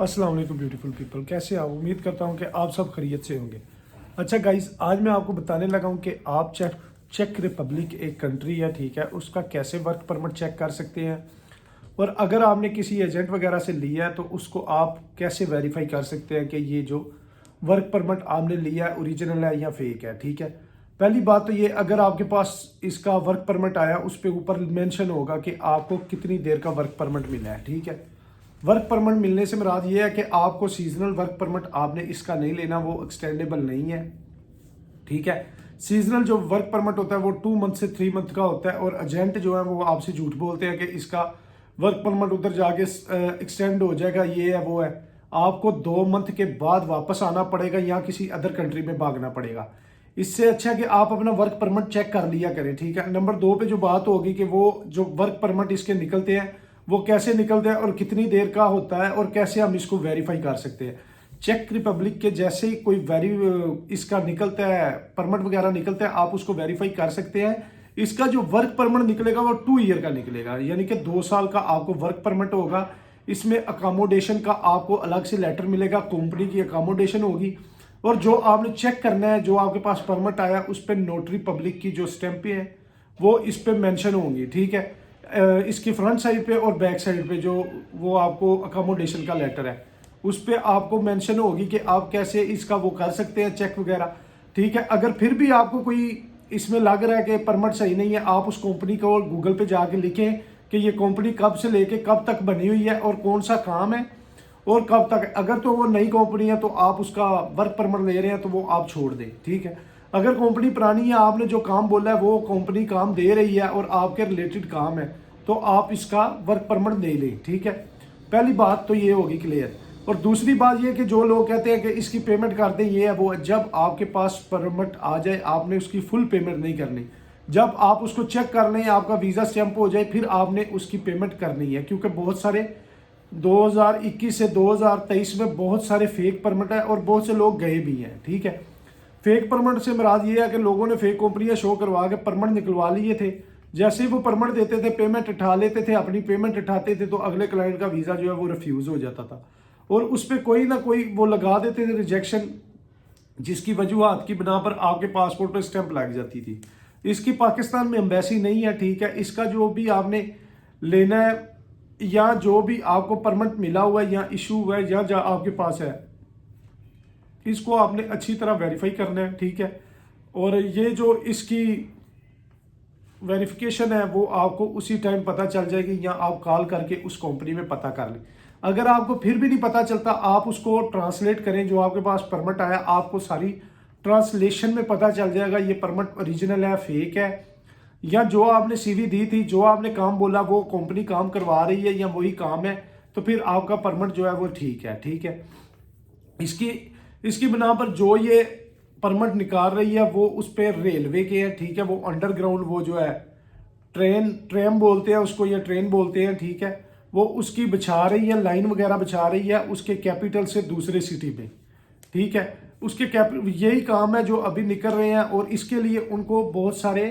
अस्सलाम वालेकुम beautiful people, कैसे आप? उम्मीद करता हूँ कि आप सब खैरियत से होंगे। अच्छा गाइस, आज मैं आपको बताने लगा हूँ कि आप चेक रिपब्लिक एक कंट्री है, ठीक है, उसका कैसे वर्क परमिट चेक कर सकते हैं। और अगर आपने किसी एजेंट वगैरह से लिया है तो उसको आप कैसे वेरीफाई कर सकते हैं कि ये जो वर्क परमिट आपने लिया है ओरिजिनल है या फेक है, ठीक है। पहली बात तो ये, अगर आपके पास इसका वर्क परमिट आया उस पर ऊपर मेंशन होगा कि आपको कितनी देर का वर्क परमिट मिला है, ठीक है। वर्क परमिट मिलने से मुराद ये है कि आपको सीजनल वर्क परमिट आपने इसका नहीं लेना, वो एक्सटेंडेबल नहीं है, ठीक है। सीजनल जो वर्क परमिट होता है वो 2 मंथ से 3 मंथ का होता है, और एजेंट जो है वो आपसे झूठ बोलते हैं कि इसका वर्क परमिट उधर जाके एक्सटेंड हो जाएगा, ये है वो है। आपको 2 मंथ के बाद वापस आना पड़ेगा या किसी अदर कंट्री में भागना पड़ेगा। इससे अच्छा है कि आप अपना वर्क परमिट चेक कर लिया करें, ठीक है। नंबर 2 पे जो बात होगी कि वो जो वर्क परमिट इसके निकलते हैं वो कैसे निकलते हैं और कितनी देर का होता है और कैसे हम इसको वेरीफाई कर सकते हैं। चेक रिपब्लिक के जैसे ही कोई इसका निकलता है, परमिट वगैरह निकलता है, आप उसको वेरीफाई कर सकते हैं। इसका जो वर्क परमिट निकलेगा वो 2 ईयर का निकलेगा, यानी कि 2 साल का आपको वर्क परमिट होगा। इसमें अकोमोडेशन का आपको अलग से लेटर मिलेगा, कंपनी की अकोमोडेशन होगी, और जो आपने चेक करना है, जो आपके पास परमिट आया उस पर नोटरी पब्लिक की जो स्टैंप है वो इस पे मेंशन होंगी, ठीक है। इसकी फ्रंट साइड पे और बैक साइड पे जो वो आपको अकोमोडेशन का लेटर है उस पे आपको मेंशन होगी कि आप कैसे इसका वो कर सकते हैं चेक वगैरह, ठीक है। अगर फिर भी आपको कोई इसमें लग रहा है कि परमिट सही नहीं है, आप उस कंपनी को गूगल पे जाके लिखें कि ये कंपनी कब से लेके कब तक बनी हुई है और कौन सा काम है और कब तक। अगर तो वो नई कंपनी है तो आप उसका वर्क परमिट ले रहे हैं तो वो आप छोड़ दें, ठीक है। अगर कंपनी पुरानी है, आपने जो काम बोला है वो कंपनी काम दे रही है और आपके रिलेटेड काम है, तो आप इसका वर्क परमिट ले लें, ठीक है। पहली बात तो ये होगी क्लियर। और दूसरी बात ये कि जो लोग कहते हैं कि इसकी पेमेंट कर दें, ये है वो है, जब आपके पास परमिट आ जाए आपने उसकी फुल पेमेंट नहीं करनी। जब आप उसको चेक कर लें, आपका वीज़ा स्टैंप हो जाए, फिर आपने उसकी पेमेंट करनी है, क्योंकि बहुत सारे 2021 से 2023 में बहुत सारे फेक परमिट है और बहुत से लोग गए भी हैं, ठीक है। फेक परमिट से मुराद ये है कि लोगों ने फेक कंपनियां शो करवा के परमिट निकलवा लिए थे। जैसे ही वो परमिट देते थे, पेमेंट उठा लेते थे, अपनी पेमेंट उठाते थे, तो अगले क्लाइंट का वीज़ा जो है वो रिफ्यूज़ हो जाता था और उस पर कोई ना कोई वो लगा देते थे रिजेक्शन, जिसकी वजूहत की बिना पर आपके पासपोर्ट पर स्टैंप लग जाती थी। इसकी पाकिस्तान में एम्बेसी नहीं है, ठीक है। इसका जो भी आपने लेना है या जो भी आपको परमिट मिला हुआ है या इशू हुआ है या आपके पास है, इसको आपने अच्छी तरह वेरीफाई करना है, ठीक है। और ये जो इसकी वेरिफिकेशन है वो आपको उसी टाइम पता चल जाएगी, या आप कॉल करके उस कंपनी में पता कर लें। अगर आपको फिर भी नहीं पता चलता, आप उसको ट्रांसलेट करें, जो आपके पास परमिट आया आपको सारी ट्रांसलेशन में पता चल जाएगा ये परमिट ओरिजिनल है फेक है, या जो आपने सीवी दी थी, जो आपने काम बोला वो कंपनी काम करवा रही है या वही काम है, तो फिर आपका परमिट जो है वो ठीक है, ठीक है। इसकी इसकी बिना पर जो ये परमिट निकाल रही है वो उस पर रेलवे के है, ठीक है। वो अंडरग्राउंड वो जो है ट्रेन बोलते हैं उसको या ट्रेन बोलते हैं, ठीक है। वो उसकी बिछा रही है, लाइन वगैरह बिछा रही है उसके कैपिटल से दूसरे सिटी में, ठीक है। उसके यही काम है जो अभी निकल रहे हैं, और इसके लिए उनको बहुत सारे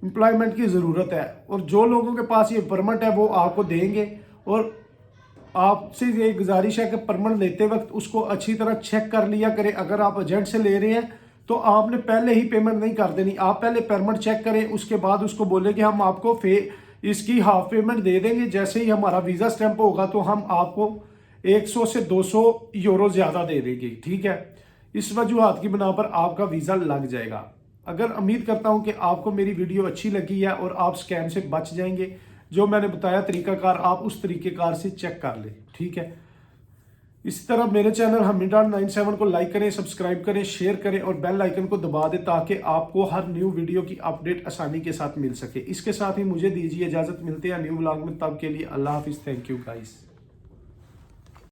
एम्प्लॉयमेंट की ज़रूरत है, और जो लोगों के पास ये परमिट है वो आपको देंगे। और आपसे ये गुजारिश है कि परमिट लेते वक्त उसको अच्छी तरह चेक कर लिया करें। अगर आप एजेंट से ले रहे हैं तो आपने पहले ही पेमेंट नहीं कर देनी, आप पहले परमिट चेक करें, उसके बाद उसको बोले कि हम आपको इसकी हाफ पेमेंट दे देंगे। जैसे ही हमारा वीज़ा स्टैंप होगा तो हम आपको 100 से 200 यूरो ज़्यादा दे देंगे, ठीक है। इस वजूहत की बिना पर आपका वीज़ा लग जाएगा। अगर उम्मीद करता हूं कि आपको मेरी वीडियो अच्छी लगी है और आप स्कैम से बच जाएंगे। जो मैंने बताया तरीकाकार, आप उस तरीकेकार से चेक कर लें, ठीक है। इसी तरह मेरे चैनल Hamid.97 को लाइक करें, सब्सक्राइब करें, शेयर करें और बेल आइकन को दबा दें, ताकि आपको हर न्यू वीडियो की अपडेट आसानी के साथ मिल सके। इसके साथ ही मुझे दीजिए इजाज़त, मिलते हैं न्यू व्लॉग में, तब के लिए अल्लाह हाफिज़। Thank you guys.